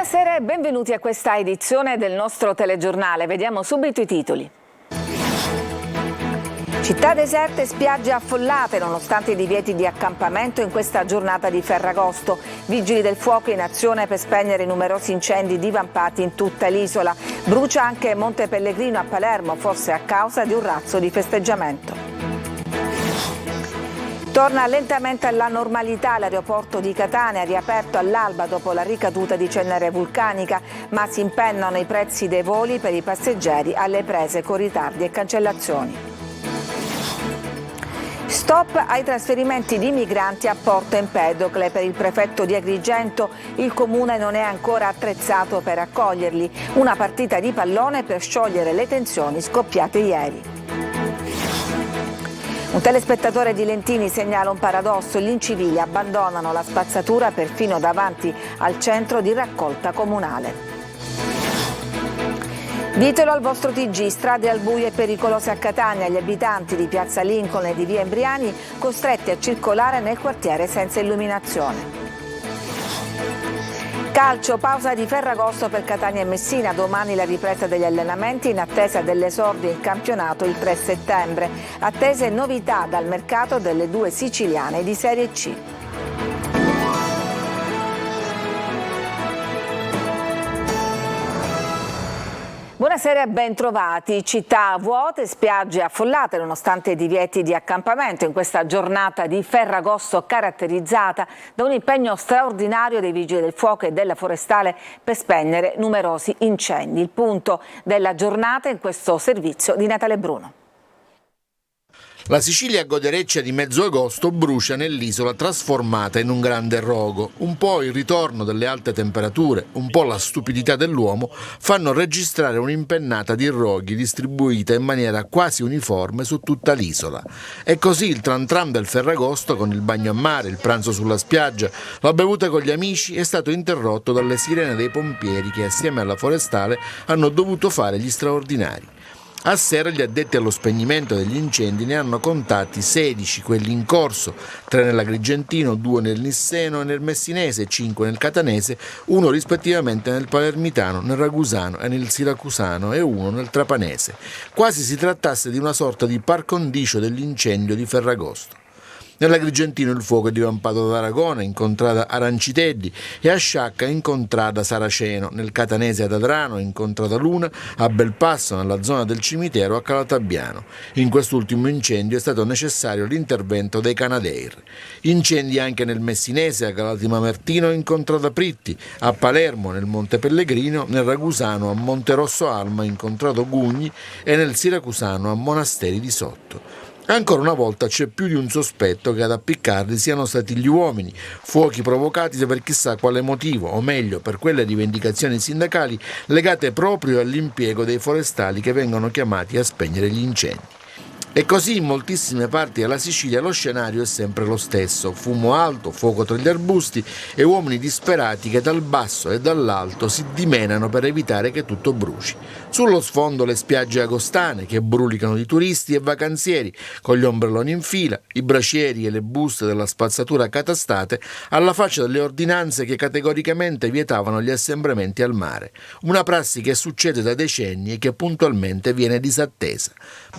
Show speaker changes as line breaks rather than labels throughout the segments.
Buonasera e benvenuti a questa edizione del nostro telegiornale. Vediamo subito i titoli. Città deserte e spiagge affollate nonostante i divieti di accampamento in questa giornata di Ferragosto. Vigili del fuoco in azione per spegnere numerosi incendi divampati in tutta l'isola. Brucia anche Monte Pellegrino a Palermo, forse a causa di un razzo di festeggiamento. Torna lentamente alla normalità l'aeroporto di Catania, riaperto all'alba dopo la ricaduta di cenere vulcanica, ma si impennano i prezzi dei voli per i passeggeri alle prese con ritardi e cancellazioni. Stop ai trasferimenti di migranti a Porto Empedocle. Per il prefetto di Agrigento il comune non è ancora attrezzato per accoglierli. Una partita di pallone per sciogliere le tensioni scoppiate ieri. Un telespettatore di Lentini segnala un paradosso: gli incivili abbandonano la spazzatura perfino davanti al centro di raccolta comunale. Ditelo al vostro TG, strade al buio e pericolose a Catania, gli abitanti di Piazza Lincoln e di Via Embriani costretti a circolare nel quartiere senza illuminazione. Calcio, pausa di Ferragosto per Catania e Messina, domani la ripresa degli allenamenti in attesa dell'esordio in campionato il 3 settembre. Attese novità dal mercato delle due siciliane di Serie C. Buonasera e ben trovati. Città vuote, spiagge affollate nonostante i divieti di accampamento in questa giornata di Ferragosto caratterizzata da un impegno straordinario dei Vigili del Fuoco e della Forestale per spegnere numerosi incendi. Il punto della giornata in questo servizio di Natale Bruno.
La Sicilia godereccia di mezzo agosto brucia nell'isola trasformata in un grande rogo. Un po' il ritorno delle alte temperature, un po' la stupidità dell'uomo fanno registrare un'impennata di roghi distribuita in maniera quasi uniforme su tutta l'isola. E così il tran tran del Ferragosto con il bagno a mare, il pranzo sulla spiaggia, la bevuta con gli amici è stato interrotto dalle sirene dei pompieri che assieme alla forestale hanno dovuto fare gli straordinari. A sera gli addetti allo spegnimento degli incendi ne hanno contati 16 quelli in corso, 3 nell'Agrigentino, 2 nel Nisseno e nel Messinese, 5 nel Catanese, 1 rispettivamente nel Palermitano, nel Ragusano e nel Siracusano e 1 nel Trapanese. Quasi si trattasse di una sorta di par condicio dell'incendio di Ferragosto. Nell'Agrigentino il fuoco è divampato ad Aragona, in contrada Arancitelli, e a Sciacca, in contrada Saraceno, nel Catanese ad Adrano, in contrada Luna, a Belpasso, nella zona del cimitero, a Calatabbiano. In quest'ultimo incendio è stato necessario l'intervento dei Canadair. Incendi anche nel Messinese, a Galati Mamertino, in contrada Pritti, a Palermo, nel Monte Pellegrino, nel Ragusano, a Monterosso Alma, in contrada Gugni e nel Siracusano, a Monasteri di Sotto. Ancora una volta c'è più di un sospetto che ad appiccarli siano stati gli uomini, fuochi provocati per chissà quale motivo, o meglio per quelle rivendicazioni sindacali legate proprio all'impiego dei forestali che vengono chiamati a spegnere gli incendi. E così in moltissime parti della Sicilia lo scenario è sempre lo stesso: fumo alto, fuoco tra gli arbusti e uomini disperati che dal basso e dall'alto si dimenano per evitare che tutto bruci. Sullo sfondo le spiagge agostane che brulicano di turisti e vacanzieri con gli ombrelloni in fila, i bracieri e le buste della spazzatura catastate alla faccia delle ordinanze che categoricamente vietavano gli assembramenti al mare. Una prassi che succede da decenni e che puntualmente viene disattesa.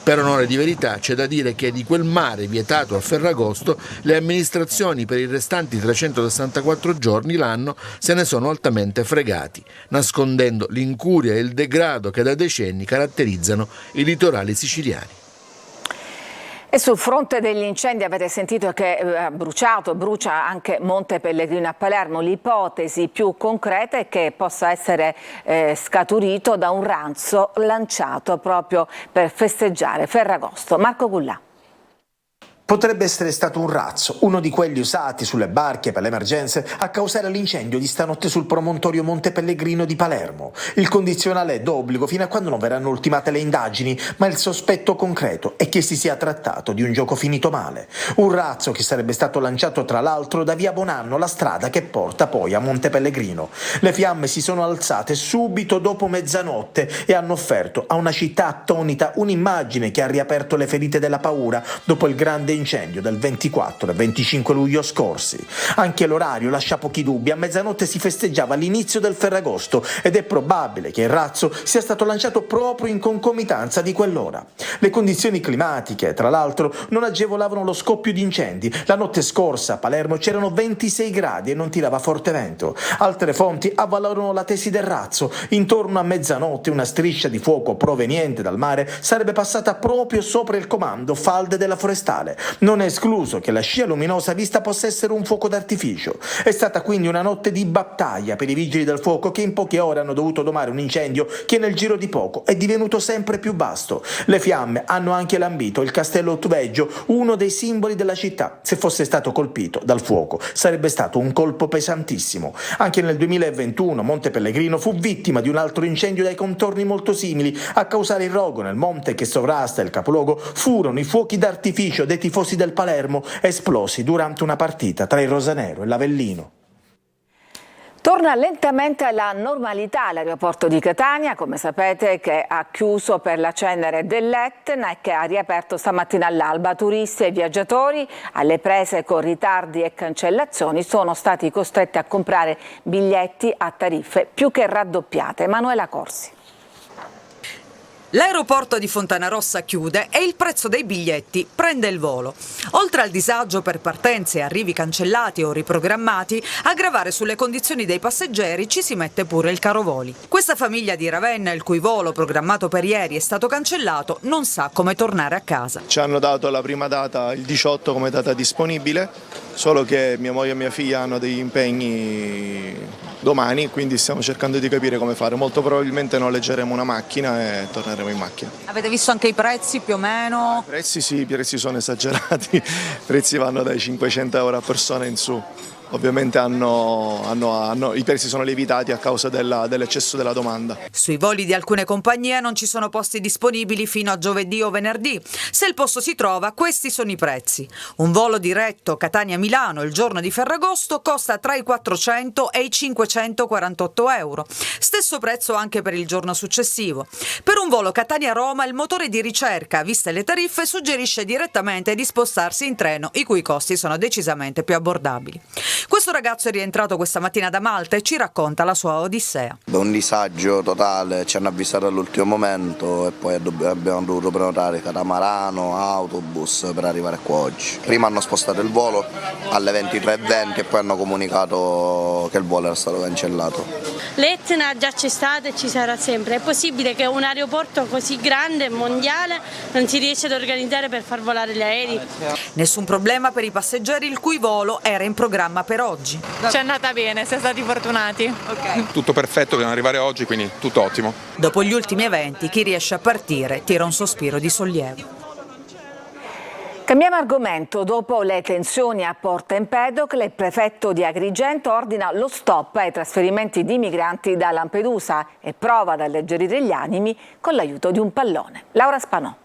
Per onore di verità c'è da dire che di quel mare vietato a Ferragosto le amministrazioni per i restanti 364 giorni l'anno se ne sono altamente fregati, nascondendo l'incuria e il degrado che da decenni caratterizzano i litorali siciliani.
E sul fronte degli incendi avete sentito che brucia anche Monte Pellegrino a Palermo. L'ipotesi più concreta è che possa essere scaturito da un ranzo lanciato proprio per festeggiare Ferragosto. Marco Gullà.
Potrebbe essere stato un razzo, uno di quelli usati sulle barche per le emergenze, a causare l'incendio di stanotte sul promontorio Monte Pellegrino di Palermo. Il condizionale è d'obbligo fino a quando non verranno ultimate le indagini, ma il sospetto concreto è che si sia trattato di un gioco finito male. Un razzo che sarebbe stato lanciato tra l'altro da via Bonanno, la strada che porta poi a Monte Pellegrino. Le fiamme si sono alzate subito dopo mezzanotte e hanno offerto a una città attonita un'immagine che ha riaperto le ferite della paura dopo il grande incendio del 24 e 25 luglio scorsi. Anche l'orario lascia pochi dubbi, a mezzanotte si festeggiava l'inizio del Ferragosto ed è probabile che il razzo sia stato lanciato proprio in concomitanza di quell'ora. Le condizioni climatiche, tra l'altro, non agevolavano lo scoppio di incendi. La notte scorsa a Palermo c'erano 26 gradi e non tirava forte vento. Altre fonti avvalorano la tesi del razzo. Intorno a mezzanotte una striscia di fuoco proveniente dal mare sarebbe passata proprio sopra il comando falde della forestale. Non è escluso che la scia luminosa vista possa essere un fuoco d'artificio. È stata quindi una notte di battaglia per i vigili del fuoco che in poche ore hanno dovuto domare un incendio che nel giro di poco è divenuto sempre più vasto. Le fiamme hanno anche lambito il castello Ottuveggio, uno dei simboli della città. Se fosse stato colpito dal fuoco sarebbe stato un colpo pesantissimo. Anche nel 2021 Monte Pellegrino fu vittima di un altro incendio dai contorni molto simili. A causare il rogo nel monte che sovrasta il capoluogo furono i fuochi d'artificio dei tifosi del Palermo esplosi durante una partita tra il Rosanero e l'Avellino.
Torna lentamente alla normalità l'aeroporto di Catania, come sapete, che ha chiuso per la cenere dell'Etna e che ha riaperto stamattina all'alba. Turisti e viaggiatori, alle prese con ritardi e cancellazioni, sono stati costretti a comprare biglietti a tariffe più che raddoppiate. Emanuela Corsi.
L'aeroporto di Fontanarossa chiude e il prezzo dei biglietti prende il volo. Oltre al disagio per partenze e arrivi cancellati o riprogrammati, a gravare sulle condizioni dei passeggeri ci si mette pure il caro voli. Questa famiglia di Ravenna, il cui volo programmato per ieri è stato cancellato, non sa come tornare a casa.
Ci hanno dato la prima data, il 18, come data disponibile, solo che mia moglie e mia figlia hanno degli impegni domani, quindi stiamo cercando di capire come fare. Molto probabilmente noleggeremo una macchina e torneremo in macchina.
Avete visto anche i prezzi più o meno?
I prezzi sì, i prezzi sono esagerati, i prezzi vanno dai 500 euro a persona in su. Ovviamente i prezzi sono lievitati a causa dell'eccesso della domanda.
Sui voli di alcune compagnie non ci sono posti disponibili fino a giovedì o venerdì. Se il posto si trova, questi sono i prezzi. Un volo diretto Catania-Milano il giorno di Ferragosto costa tra i 400 e i 548 euro. Stesso prezzo anche per il giorno successivo. Per un volo Catania-Roma il motore di ricerca, viste le tariffe, suggerisce direttamente di spostarsi in treno, i cui costi sono decisamente più abbordabili. Questo ragazzo è rientrato questa mattina da Malta e ci racconta la sua odissea.
Un disagio totale, ci hanno avvisato all'ultimo momento e poi abbiamo dovuto prenotare catamarano, autobus per arrivare qua oggi. Prima hanno spostato il volo alle 23:20 e poi hanno comunicato che il volo era stato cancellato.
L'Etna già c'è stata e ci sarà sempre. È possibile che un aeroporto così grande, mondiale, non si riesce ad organizzare per far volare gli aerei?
Nessun problema per i passeggeri il cui volo era in programma per oggi.
Ci è andata bene, siamo stati fortunati.
Okay.
Tutto perfetto, dobbiamo arrivare oggi, quindi tutto ottimo.
Dopo gli ultimi eventi, chi riesce a partire tira un sospiro di sollievo.
Cambiamo argomento. Dopo le tensioni a Porto Empedocle, il prefetto di Agrigento ordina lo stop ai trasferimenti di migranti da Lampedusa e prova ad alleggerire gli animi con l'aiuto di un pallone. Laura Spanò.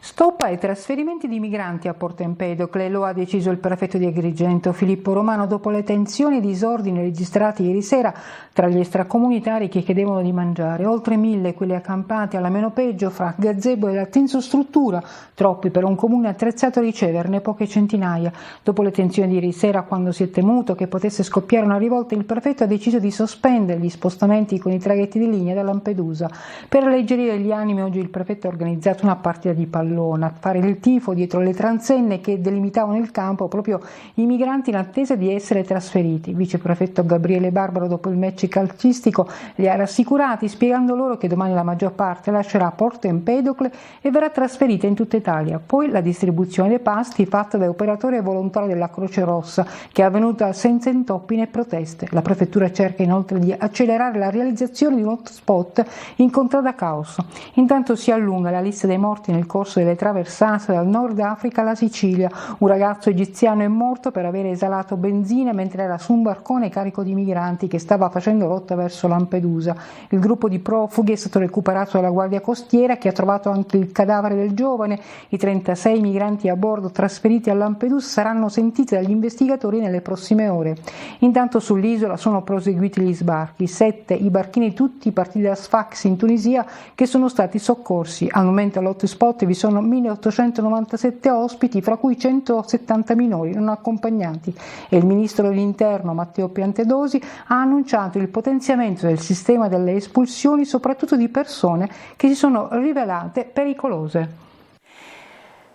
Stop ai trasferimenti di migranti a Porto Empedocle, lo ha deciso il prefetto di Agrigento Filippo Romano dopo le tensioni e disordini registrati ieri sera tra gli extracomunitari che chiedevano di mangiare. Oltre 1000 quelli accampati alla meno peggio fra gazebo e la tensostruttura, troppi per un comune attrezzato a riceverne poche centinaia. Dopo le tensioni di ieri sera, quando si è temuto che potesse scoppiare una rivolta, il prefetto ha deciso di sospendere gli spostamenti con i traghetti di linea da Lampedusa. Per alleggerire gli animi oggi il prefetto ha organizzato una partita di pallone, a fare il tifo dietro le transenne che delimitavano il campo proprio i migranti in attesa di essere trasferiti. Il viceprefetto Gabriele Barbaro dopo il match calcistico li ha rassicurati spiegando loro che domani la maggior parte lascerà Porto Empedocle e verrà trasferita in tutta Italia. Poi la distribuzione dei pasti fatta da operatori e volontari della Croce Rossa che è avvenuta senza intoppi né proteste. La prefettura cerca inoltre di accelerare la realizzazione di un hotspot in contrada caos. Intanto si allunga la lista dei morti nel corso delle traversate dal Nord Africa alla Sicilia. Un ragazzo egiziano è morto per aver esalato benzina mentre era su un barcone carico di migranti che stava facendo rotta verso Lampedusa. Il gruppo di profughi è stato recuperato dalla Guardia Costiera che ha trovato anche il cadavere del giovane. I 36 migranti a bordo trasferiti a Lampedusa saranno sentiti dagli investigatori nelle prossime ore. Intanto sull'isola sono proseguiti gli sbarchi. 7 i barchini tutti partiti da Sfax in Tunisia che sono stati soccorsi. Al momento all'hotspot vi sono sono 1.897 ospiti, fra cui 170 minori non accompagnati, e il ministro dell'Interno Matteo Piantedosi ha annunciato il potenziamento del sistema delle espulsioni, soprattutto di persone che si sono rivelate pericolose.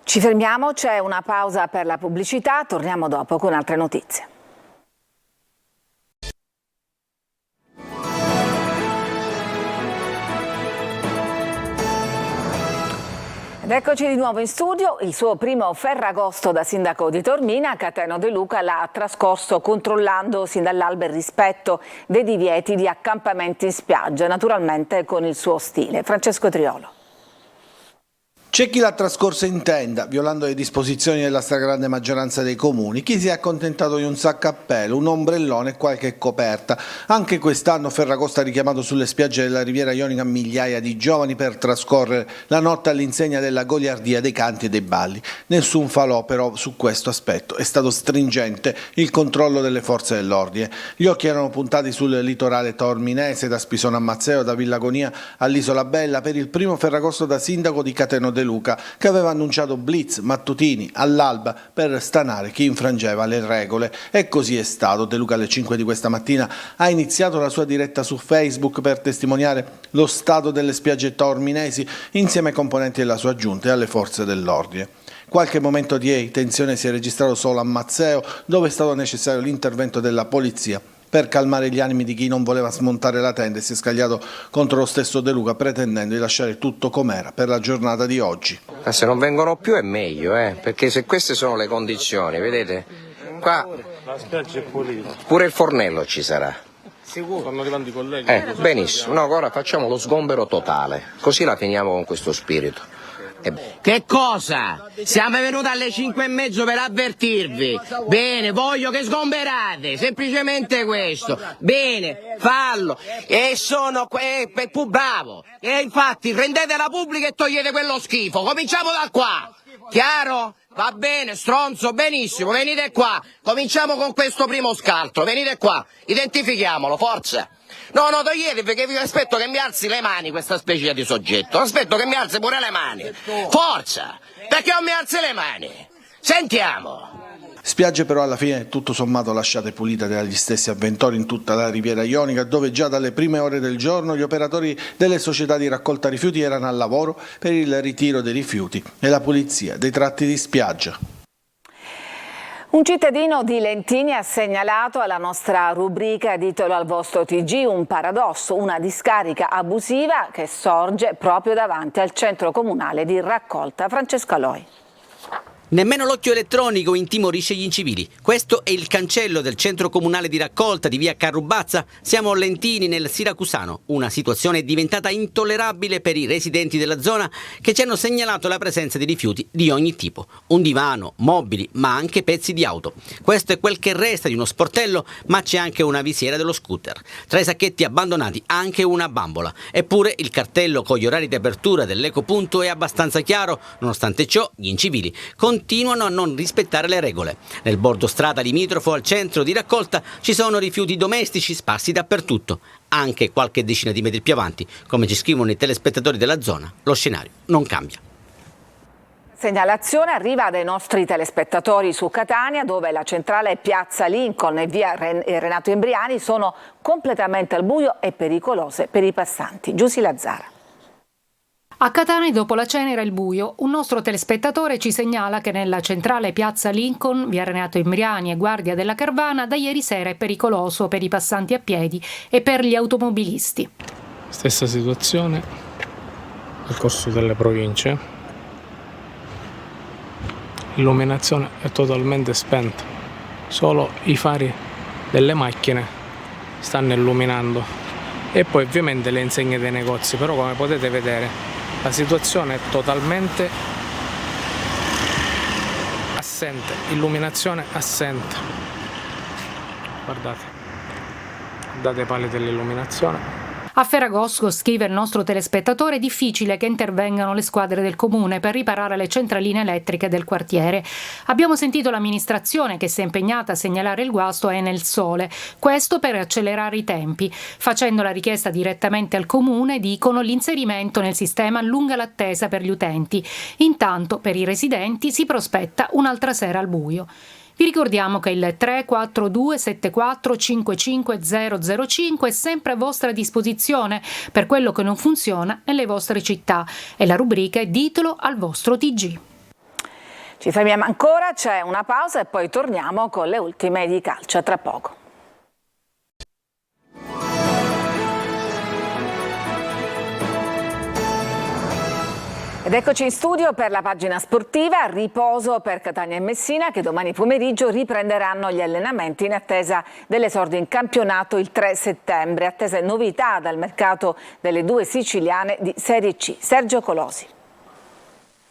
Ci fermiamo, c'è una pausa per la pubblicità, torniamo dopo con altre notizie. Ed eccoci di nuovo in studio. Il suo primo Ferragosto da sindaco di Taormina, Cateno De Luca, l'ha trascorso controllando sin dall'alba il rispetto dei divieti di accampamenti in spiaggia, naturalmente con il suo stile. Francesco Triolo.
C'è chi l'ha trascorsa in tenda, violando le disposizioni della stragrande maggioranza dei comuni, chi si è accontentato di un sacco a pelo, un ombrellone e qualche coperta. Anche quest'anno Ferragosto ha richiamato sulle spiagge della Riviera Ionica migliaia di giovani per trascorrere la notte all'insegna della goliardia dei canti e dei balli. Nessun falò però su questo aspetto, è stato stringente il controllo delle forze dell'ordine. Gli occhi erano puntati sul litorale taorminese, da Spisone a Mazzeo, da Villagonia all'Isola Bella, per il primo Ferragosto da sindaco di Cateno De Luca, che aveva annunciato blitz mattutini all'alba per stanare chi infrangeva le regole, e così è stato. De Luca alle 5 di questa mattina ha iniziato la sua diretta su Facebook per testimoniare lo stato delle spiagge taorminesi insieme ai componenti della sua giunta e alle forze dell'ordine. Qualche momento di tensione si è registrato solo a Mazzeo, dove è stato necessario l'intervento della polizia per calmare gli animi di chi non voleva smontare la tenda e si è scagliato contro lo stesso De Luca, pretendendo di lasciare tutto com'era per la giornata di oggi.
Ma se non vengono più è meglio, perché se queste sono le condizioni, vedete, qua
la spiaggia è pulita.
Pure il fornello ci sarà.
Sicuro? Stanno arrivando i colleghi.
Benissimo, no, ora facciamo lo sgombero totale, così la finiamo con questo spirito.
Che cosa? Siamo venuti alle 5:30 per avvertirvi. Bene, voglio che sgomberate, semplicemente questo. Bene, fallo. E sono più bravo. E infatti rendetela pubblica e togliete quello schifo. Cominciamo da qua. Chiaro? Va bene, stronzo, benissimo, venite qua. Cominciamo con questo primo scaltro, venite qua. Identifichiamolo, forza. No, togliete, perché vi aspetto che mi alzi le mani questa specie di soggetto. Aspetto che mi alzi pure le mani. Forza! Perché non mi alzi le mani? Sentiamo!
Spiagge però alla fine tutto sommato lasciate pulite dagli stessi avventori in tutta la Riviera Ionica, dove già dalle prime ore del giorno gli operatori delle società di raccolta rifiuti erano al lavoro per il ritiro dei rifiuti e la pulizia dei tratti di spiaggia.
Un cittadino di Lentini ha segnalato alla nostra rubrica Ditelo al vostro TG un paradosso, una discarica abusiva che sorge proprio davanti al centro comunale di raccolta. Francesco Aloi.
Nemmeno l'occhio elettronico intimorisce gli incivili. Questo è il cancello del centro comunale di raccolta di via Carrubazza. Siamo a Lentini, nel Siracusano. Una situazione diventata intollerabile per i residenti della zona che ci hanno segnalato la presenza di rifiuti di ogni tipo. Un divano, mobili, ma anche pezzi di auto. Questo è quel che resta di uno sportello, ma c'è anche una visiera dello scooter. Tra i sacchetti abbandonati anche una bambola. Eppure il cartello con gli orari di apertura dell'ecopunto è abbastanza chiaro. Nonostante ciò, gli incivili continuano a non rispettare le regole. Nel bordo strada limitrofo al centro di raccolta ci sono rifiuti domestici sparsi dappertutto, anche qualche decina di metri più avanti. Come ci scrivono i telespettatori della zona, lo scenario non cambia.
Segnalazione arriva dai nostri telespettatori su Catania, dove la centrale Piazza Lincoln e via Renato Embriani sono completamente al buio e pericolose per i passanti. Giusy Lazzara.
A Catania dopo la cena era il buio. Un nostro telespettatore ci segnala che nella centrale Piazza Lincoln, via Renato Embriani e Guardia della Caravana, da ieri sera è pericoloso per i passanti a piedi e per gli automobilisti.
Stessa situazione nel corso delle province. L'illuminazione è totalmente spenta. Solo i fari delle macchine stanno illuminando. E poi ovviamente le insegne dei negozi, però come potete vedere la situazione è totalmente assente, illuminazione assente. Guardate i pali dell'illuminazione.
A Ferragosto, scrive il nostro telespettatore, è difficile che intervengano le squadre del comune per riparare le centraline elettriche del quartiere. Abbiamo sentito l'amministrazione che si è impegnata a segnalare il guasto a Enel Sole, questo per accelerare i tempi. Facendo la richiesta direttamente al comune, dicono l'inserimento nel sistema allunga l'attesa per gli utenti. Intanto per i residenti si prospetta un'altra sera al buio. Vi ricordiamo che il 342 74 55 005 è sempre a vostra disposizione per quello che non funziona nelle vostre città e la rubrica è Ditelo al vostro TG.
Ci fermiamo ancora, c'è una pausa e poi torniamo con le ultime di calcio. A tra poco. Ed eccoci in studio per la pagina sportiva. Riposo per Catania e Messina che domani pomeriggio riprenderanno gli allenamenti in attesa dell'esordio in campionato il 3 settembre. Attese novità dal mercato delle due siciliane di Serie C. Sergio Colosi.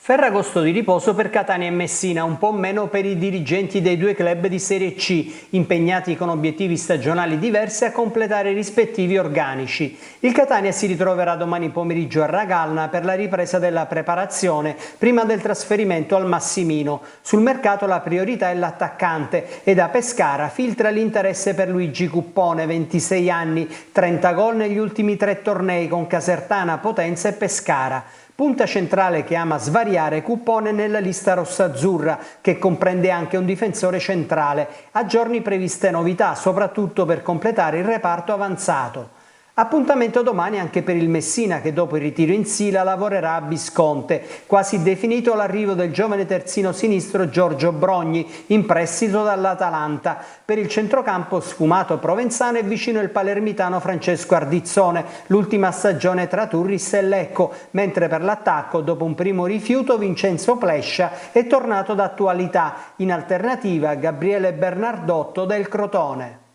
Ferragosto di riposo per Catania e Messina, un po' meno per i dirigenti dei due club di Serie C, impegnati con obiettivi stagionali diversi a completare i rispettivi organici. Il Catania si ritroverà domani pomeriggio a Ragalna per la ripresa della preparazione, prima del trasferimento al Massimino. Sul mercato la priorità è l'attaccante e da Pescara filtra l'interesse per Luigi Cuppone, 26 anni, 30 gol negli ultimi 3 tornei con Casertana, Potenza e Pescara. Punta centrale che ama svariare, Cuppone nella lista rossa-azzurra, che comprende anche un difensore centrale. A giorni previste novità, soprattutto per completare il reparto avanzato. Appuntamento domani anche per il Messina che dopo il ritiro in Sila lavorerà a Visconte. Quasi definito l'arrivo del giovane terzino sinistro Giorgio Brogni, in prestito dall'Atalanta. Per il centrocampo sfumato provenzano è vicino il palermitano Francesco Ardizzone, l'ultima stagione tra Turris e Lecco, mentre per l'attacco dopo un primo rifiuto Vincenzo Plescia è tornato d'attualità, in alternativa Gabriele Bernardotto del Crotone.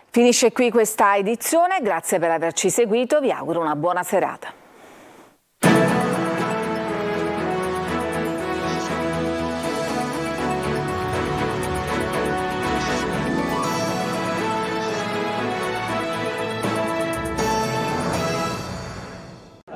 Finisce qui questa edizione, grazie per averci seguito, vi auguro una buona serata.